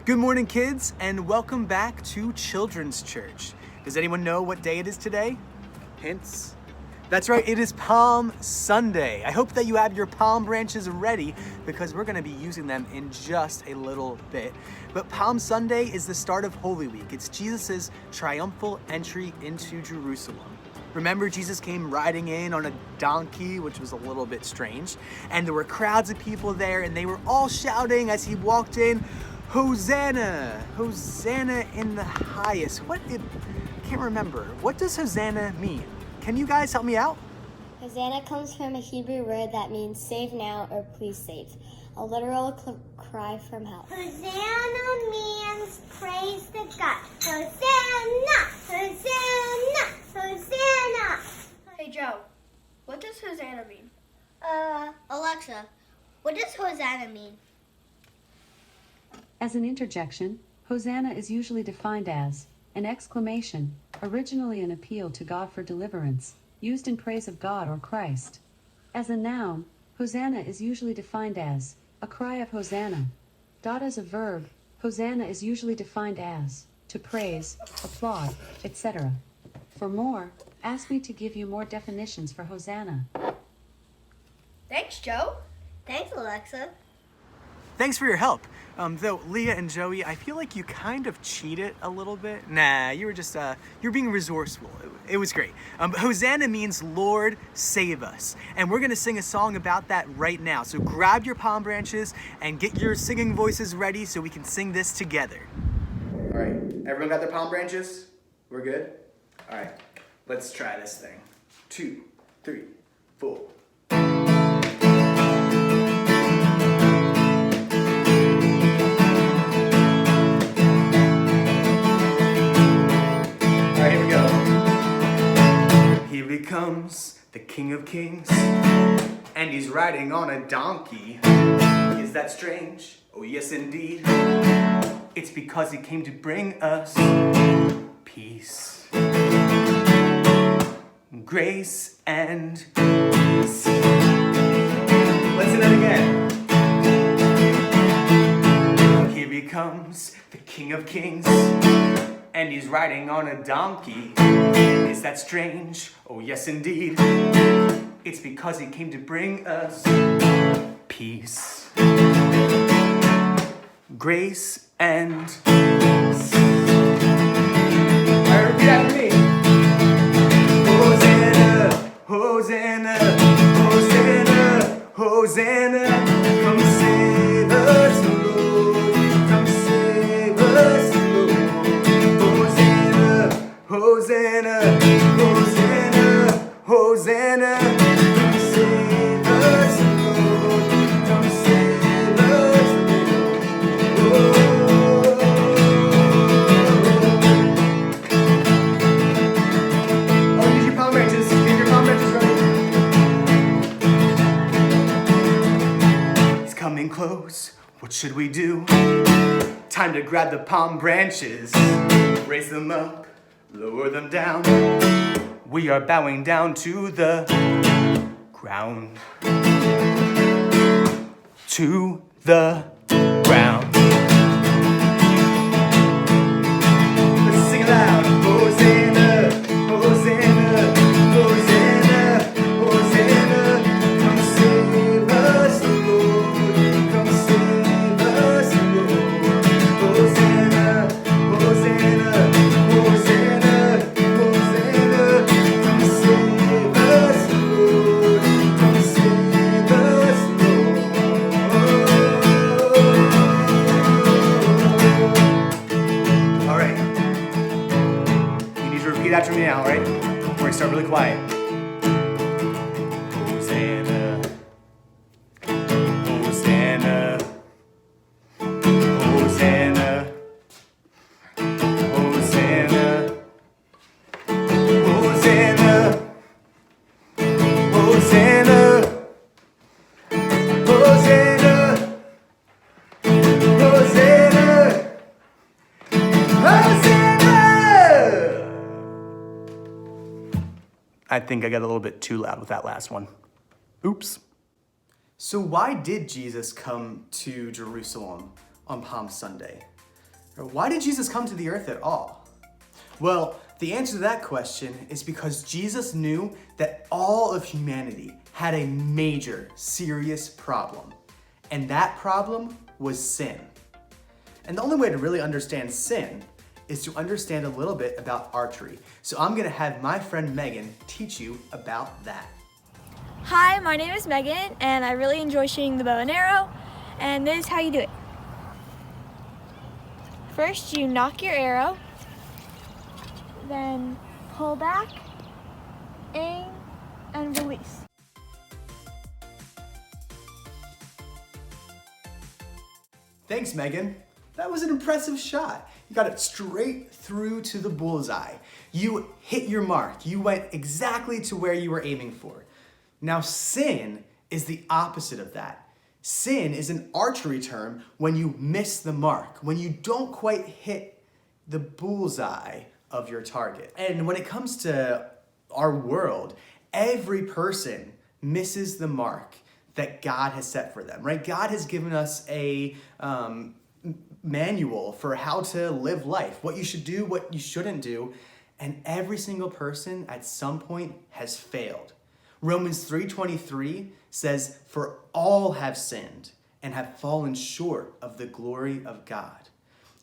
Good morning, kids, and welcome back to Children's Church. Does anyone know what day it is today? Hints? That's right, it is Palm Sunday. I hope that you have your palm branches ready because we're gonna be using them in just a little bit. But Palm Sunday is the start of Holy Week. It's Jesus' triumphal entry into Jerusalem. Remember, Jesus came riding in on a donkey, which was a little bit strange, and there were crowds of people there, and they were all shouting as he walked in, Hosanna! Hosanna in the highest. I can't remember. What does Hosanna mean? Can you guys help me out? Hosanna comes from a Hebrew word that means save now or please save. A literal cry from hell. Hosanna means praise to God. Hosanna! Hosanna! Hosanna! Hey Joe, what does Hosanna mean? Alexa, what does Hosanna mean? As an interjection, Hosanna is usually defined as an exclamation, originally an appeal to God for deliverance, used in praise of God or Christ. As a noun, Hosanna is usually defined as a cry of Hosanna. As a verb, Hosanna is usually defined as to praise, applaud, etc. For more, ask me to give you more definitions for Hosanna. Thanks, Joe. Thanks, Alexa. Thanks for your help. Though, Leah and Joey, I feel like you kind of cheated a little bit. Nah, you were just, you're being resourceful. It was great. Hosanna means Lord, save us. And we're gonna sing a song about that right now. So grab your palm branches and get your singing voices ready so we can sing this together. All right, everyone got their palm branches? We're good? All right, let's try this thing. 2, 3, 4. Here he comes, the King of Kings, and he's riding on a donkey. Is that strange? Oh yes indeed. It's because he came to bring us peace, grace, and peace. Let's do that again. Here he comes, the King of Kings, and he's riding on a donkey. Is that strange? Oh yes indeed. It's because he came to bring us peace, grace, and peace. Alright, repeat after me. Hosanna, Hosanna, Hosanna, Hosanna. Come save us, Lord. Come save us, Lord. Hosanna, Hosanna, Hosanna, come save us, Lord, come save us, Lord. Oh, use your palm branches, get your palm branches ready. He's coming close, what should we do? Time to grab the palm branches, raise them up, lower them down. We are bowing down to the ground. To the ground. Let's sing it loud. Hosanna, Hosanna, Hosanna, Hosanna. Come save us, Lord. Come save us, Lord. Hosanna, Hosanna, Hosanna. After me now, right? We're gonna start really quiet. Hosanna, Hosanna, Hosanna, Hosanna, Hosanna, Hosanna, Hosanna, Hosanna, Hosanna. I think I got a little bit too loud with that last one. Oops. So why did Jesus come to Jerusalem on Palm Sunday? Why did Jesus come to the earth at all? Well, the answer to that question is because Jesus knew that all of humanity had a major, serious problem. And that problem was sin. And the only way to really understand sin is to understand a little bit about archery. So I'm gonna have my friend Megan teach you about that. Hi, my name is Megan, and I really enjoy shooting the bow and arrow, and this is how you do it. First, you knock your arrow, then pull back, aim, and release. Thanks, Megan. That was an impressive shot. You got it straight through to the bullseye. You hit your mark. You went exactly to where you were aiming for. Now, sin is the opposite of that. Sin is an archery term when you miss the mark, when you don't quite hit the bullseye of your target. And when it comes to our world, every person misses the mark that God has set for them, right? God has given us a manual for how to live life, what you should do, what you shouldn't do, and every single person at some point has failed. Romans 3:23 says, "For all have sinned and have fallen short of the glory of God."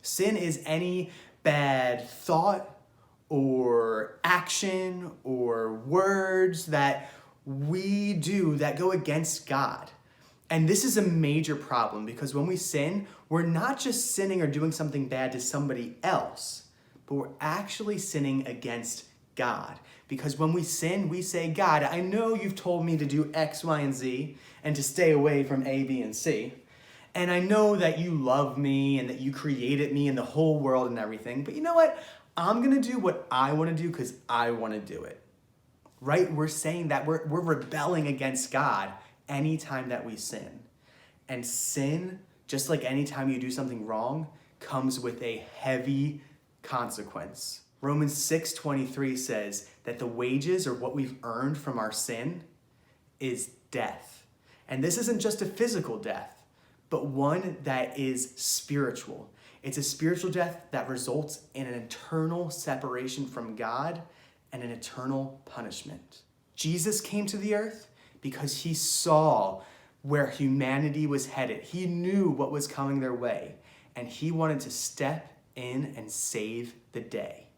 Sin is any bad thought or action or words that we do that go against God. And this is a major problem because when we sin, we're not just sinning or doing something bad to somebody else, but we're actually sinning against God. Because when we sin, we say, God, I know you've told me to do X, Y, and Z and to stay away from A, B, and C. And I know that you love me and that you created me and the whole world and everything. But you know what? I'm going to do what I want to do because I want to do it. Right? We're saying that we're rebelling against God anytime that we sin. And sin, just like anytime you do something wrong, comes with a heavy consequence. Romans 6:23 says that the wages, or what we've earned from our sin, is death. And this isn't just a physical death, but one that is spiritual. It's a spiritual death that results in an eternal separation from God and an eternal punishment. Jesus came to the earth because he saw where humanity was headed. He knew what was coming their way, and he wanted to step in and save the day.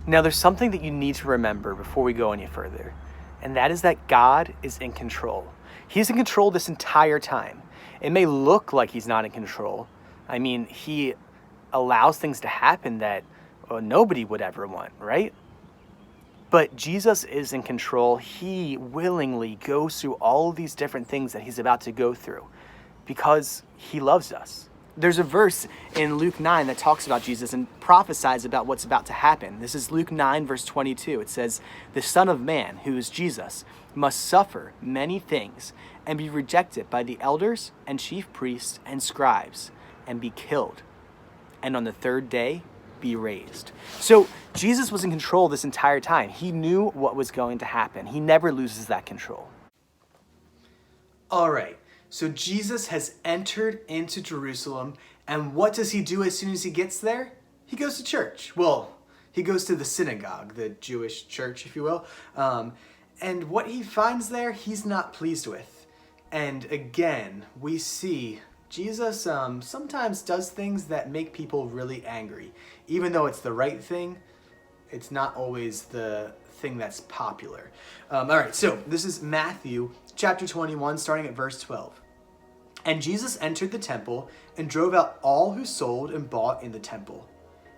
Now, there's something that you need to remember before we go any further, and that is that God is in control. He's in control this entire time. It may look like he's not in control. I mean, he allows things to happen that nobody would ever want, right? But Jesus is in control. He willingly goes through all of these different things that he's about to go through because he loves us. There's a verse in Luke 9 that talks about Jesus and prophesies about what's about to happen. This is Luke 9, verse 22. It says, "The Son of Man, who is Jesus, must suffer many things and be rejected by the elders and chief priests and scribes and be killed, and on the third day be raised." So Jesus was in control this entire time. He knew what was going to happen. He never loses that control. All right, so Jesus has entered into Jerusalem, and what does he do as soon as he gets there? He goes to church. Well, he goes to the synagogue, the Jewish church, if you will. And what he finds there, he's not pleased with. And again, we see Jesus sometimes does things that make people really angry. Even though it's the right thing, it's not always the thing that's popular. All right, so this is Matthew chapter 21, starting at verse 12. "And Jesus entered the temple and drove out all who sold and bought in the temple.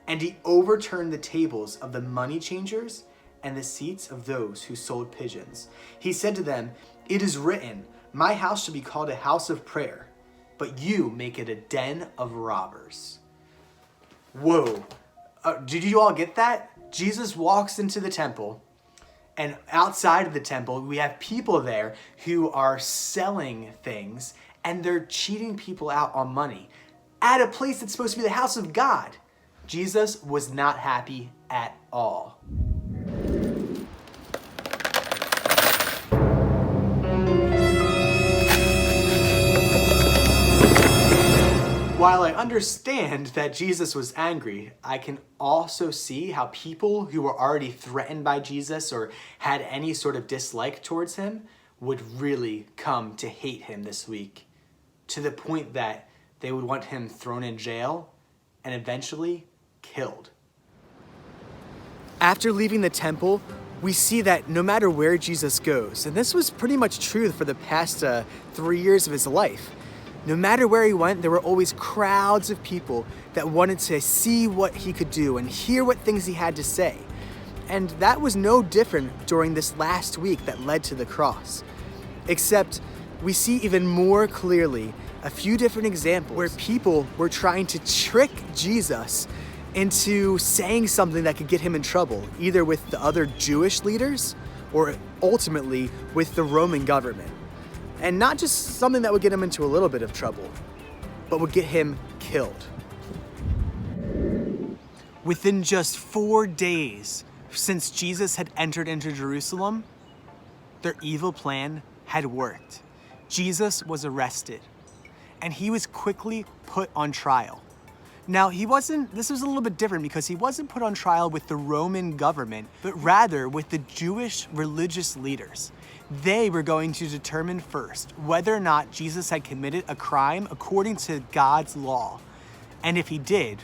And he overturned the tables of the money changers and the seats of those who sold pigeons. He said to them, 'It is written, my house shall be called a house of prayer, but you make it a den of robbers.'" Whoa. Did you all get that? Jesus walks into the temple, and outside of the temple, we have people there who are selling things, and they're cheating people out on money at a place that's supposed to be the house of God. Jesus was not happy at all. While I understand that Jesus was angry, I can also see how people who were already threatened by Jesus or had any sort of dislike towards him would really come to hate him this week, to the point that they would want him thrown in jail and eventually killed. After leaving the temple, we see that no matter where Jesus goes, and this was pretty much true for the past 3 years of his life, no matter where he went, there were always crowds of people that wanted to see what he could do and hear what things he had to say. And that was no different during this last week that led to the cross. Except we see even more clearly a few different examples where people were trying to trick Jesus into saying something that could get him in trouble, either with the other Jewish leaders or ultimately with the Roman government. And not just something that would get him into a little bit of trouble, but would get him killed. Within just 4 days since Jesus had entered into Jerusalem, their evil plan had worked. Jesus was arrested, and he was quickly put on trial. Now, this was a little bit different because he wasn't put on trial with the Roman government, but rather with the Jewish religious leaders. They were going to determine first whether or not Jesus had committed a crime according to God's law, and if he did,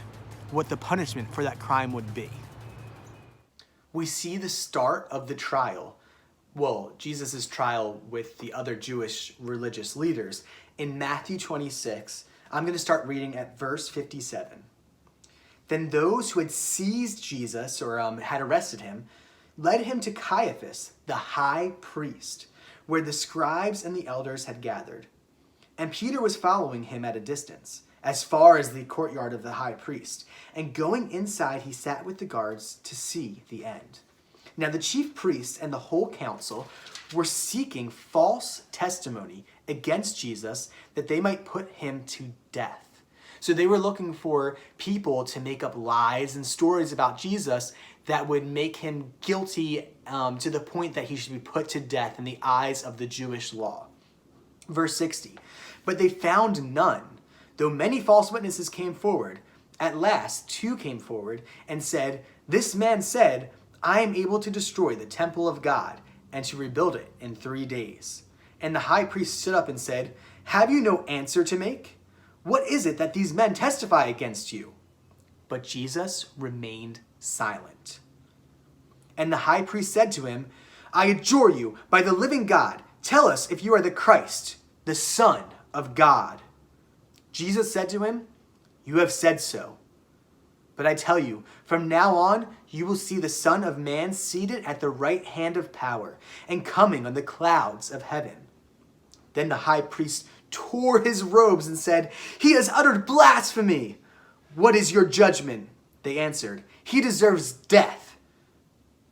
what the punishment for that crime would be. We see the start of the trial, Jesus' trial with the other Jewish religious leaders, in Matthew 26. I'm going to start reading at verse 57. Then those who had seized Jesus or had arrested him led him to Caiaphas, the high priest, where the scribes and the elders had gathered. And Peter was following him at a distance, as far as the courtyard of the high priest. And going inside, he sat with the guards to see the end. Now the chief priests and the whole council were seeking false testimony against Jesus that they might put him to death. So they were looking for people to make up lies and stories about Jesus that would make him guilty to the point that he should be put to death in the eyes of the Jewish law. Verse 60, but they found none, though many false witnesses came forward. At last 2 came forward and said, "This man said, I am able to destroy the temple of God and to rebuild it in 3 days. And the high priest stood up and said, have you no answer to make? What is it that these men testify against you? But Jesus remained silent. And the high priest said to him, I adjure you, by the living God, tell us if you are the Christ, the Son of God. Jesus said to him, you have said so. But I tell you, from now on, you will see the Son of Man seated at the right hand of power and coming on the clouds of heaven. Then the high priest tore his robes and said, he has uttered blasphemy. What is your judgment? They answered, he deserves death.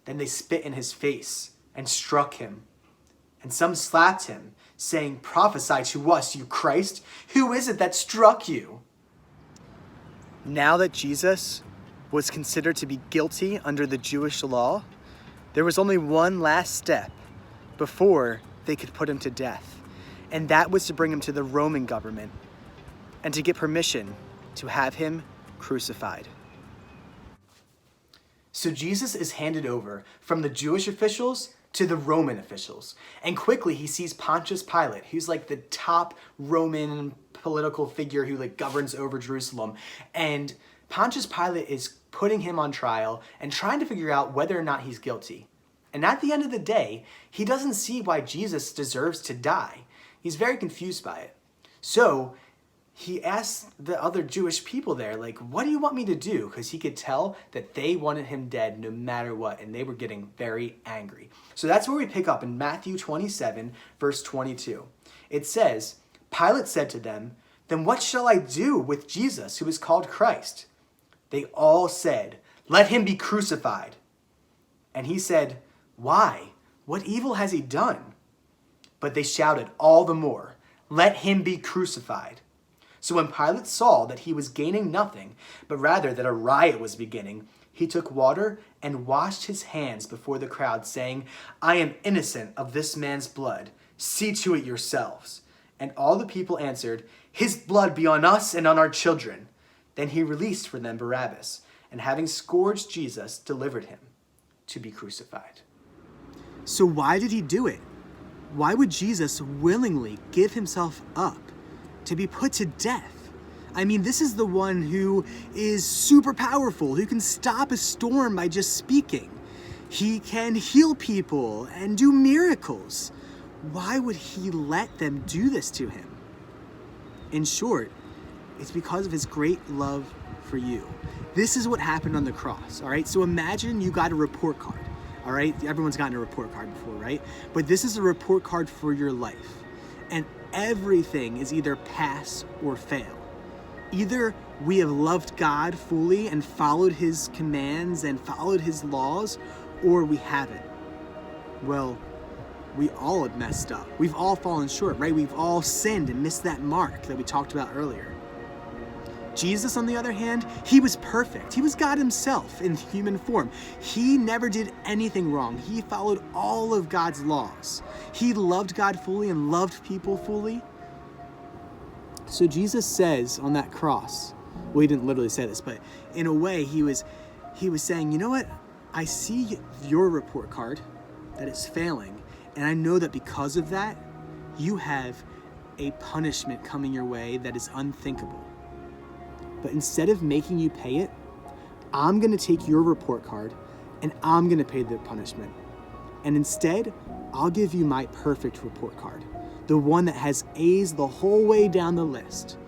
Then they spit in his face and struck him. And some slapped him, saying, prophesy to us, you Christ. Who is it that struck you? Now that Jesus was considered to be guilty under the Jewish law, there was only one last step before they could put him to death. And that was to bring him to the Roman government and to get permission to have him crucified. So Jesus is handed over from the Jewish officials to the Roman officials. And quickly he sees Pontius Pilate, who's like the top Roman political figure who governs over Jerusalem. And Pontius Pilate is putting him on trial and trying to figure out whether or not he's guilty. And at the end of the day, he doesn't see why Jesus deserves to die. He's very confused by it. So he asks the other Jewish people there, what do you want me to do? Because he could tell that they wanted him dead no matter what, and they were getting very angry. So that's where we pick up in Matthew 27, verse 22. It says, Pilate said to them, then what shall I do with Jesus, who is called Christ? They all said, let him be crucified. And he said, why? What evil has he done? But they shouted all the more, let him be crucified. So when Pilate saw that he was gaining nothing, but rather that a riot was beginning, he took water and washed his hands before the crowd, saying, I am innocent of this man's blood. See to it yourselves. And all the people answered, "His blood be on us and on our children." Then he released for them Barabbas, and having scourged Jesus, delivered him to be crucified. So why did he do it? Why would Jesus willingly give himself up to be put to death? I mean, this is the one who is super powerful, who can stop a storm by just speaking. He can heal people and do miracles. Why would he let them do this to him? In short, it's because of his great love for you. This is what happened on the cross, all right? So imagine you got a report card, all right? Everyone's gotten a report card before, right? But this is a report card for your life. And everything is either pass or fail. Either we have loved God fully and followed his commands and followed his laws, or we haven't. Well, we all have messed up. We've all fallen short, right? We've all sinned and missed that mark that we talked about earlier. Jesus, on the other hand, he was perfect. He was God himself in human form. He never did anything wrong. He followed all of God's laws. He loved God fully and loved people fully. So Jesus says on that cross, well, he didn't literally say this, but in a way he was saying, you know what? I see your report card that is failing, and I know that because of that, you have a punishment coming your way that is unthinkable. But instead of making you pay it, I'm going to take your report card and I'm going to pay the punishment. And instead, I'll give you my perfect report card, the one that has A's the whole way down the list.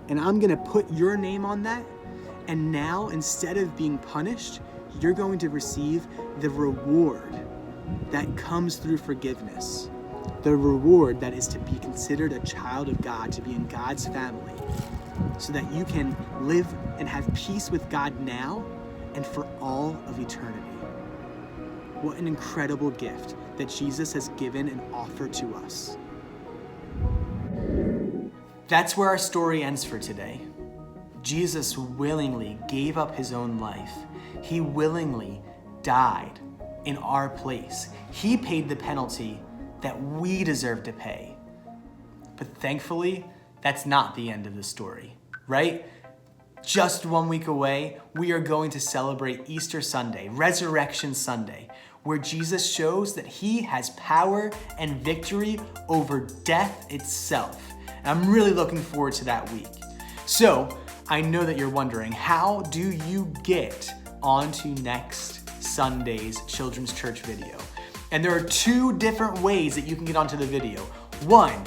And I'm going to put your name on that. And now, instead of being punished, you're going to receive the reward that comes through forgiveness. The reward that is to be considered a child of God, to be in God's family, so that you can live and have peace with God now and for all of eternity. What an incredible gift that Jesus has given and offered to us. That's where our story ends for today. Jesus willingly gave up his own life. He willingly died in our place. He paid the penalty that we deserve to pay. But thankfully, that's not the end of the story, right? Just 1 week away, we are going to celebrate Easter Sunday, Resurrection Sunday, where Jesus shows that he has power and victory over death itself. And I'm really looking forward to that week. So, I know that you're wondering, how do you get onto next Sunday's Children's Church video? And there are 2 different ways that you can get onto the video. One,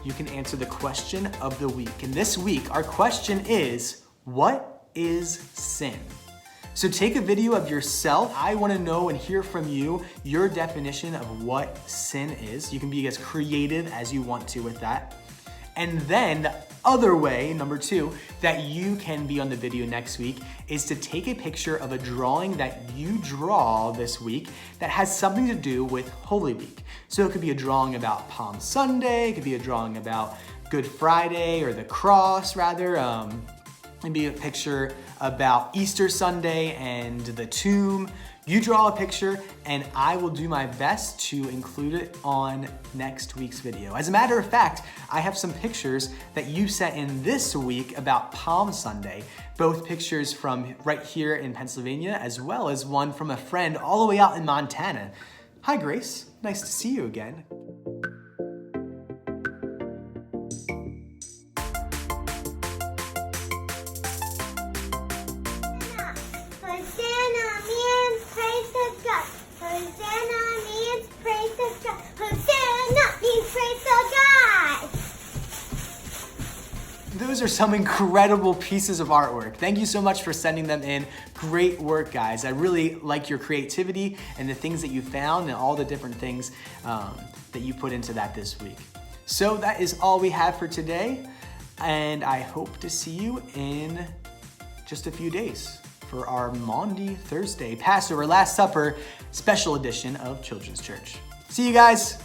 you can answer the question of the week. And this week, our question is, what is sin? So take a video of yourself. I want to know and hear from you your definition of what sin is. You can be as creative as you want to with that. And then the other way, number 2, that you can be on the video next week is to take a picture of a drawing that you draw this week that has something to do with Holy Week. So it could be a drawing about Palm Sunday, it could be a drawing about Good Friday, or the cross rather, maybe a picture about Easter Sunday and the tomb. You draw a picture and I will do my best to include it on next week's video. As a matter of fact, I have some pictures that you sent in this week about Palm Sunday, both pictures from right here in Pennsylvania, as well as one from a friend all the way out in Montana. Hi Grace, nice to see you again. Hosanna means praise to God. Hosanna means praise to God. Hosanna means praise to God. Those are some incredible pieces of artwork. Thank you so much for sending them in. Great work, guys. I really like your creativity and the things that you found and all the different things that you put into that this week. So that is all we have for today, and I hope to see you in just a few days for our Maundy Thursday Passover Last Supper special edition of Children's Church. See you guys.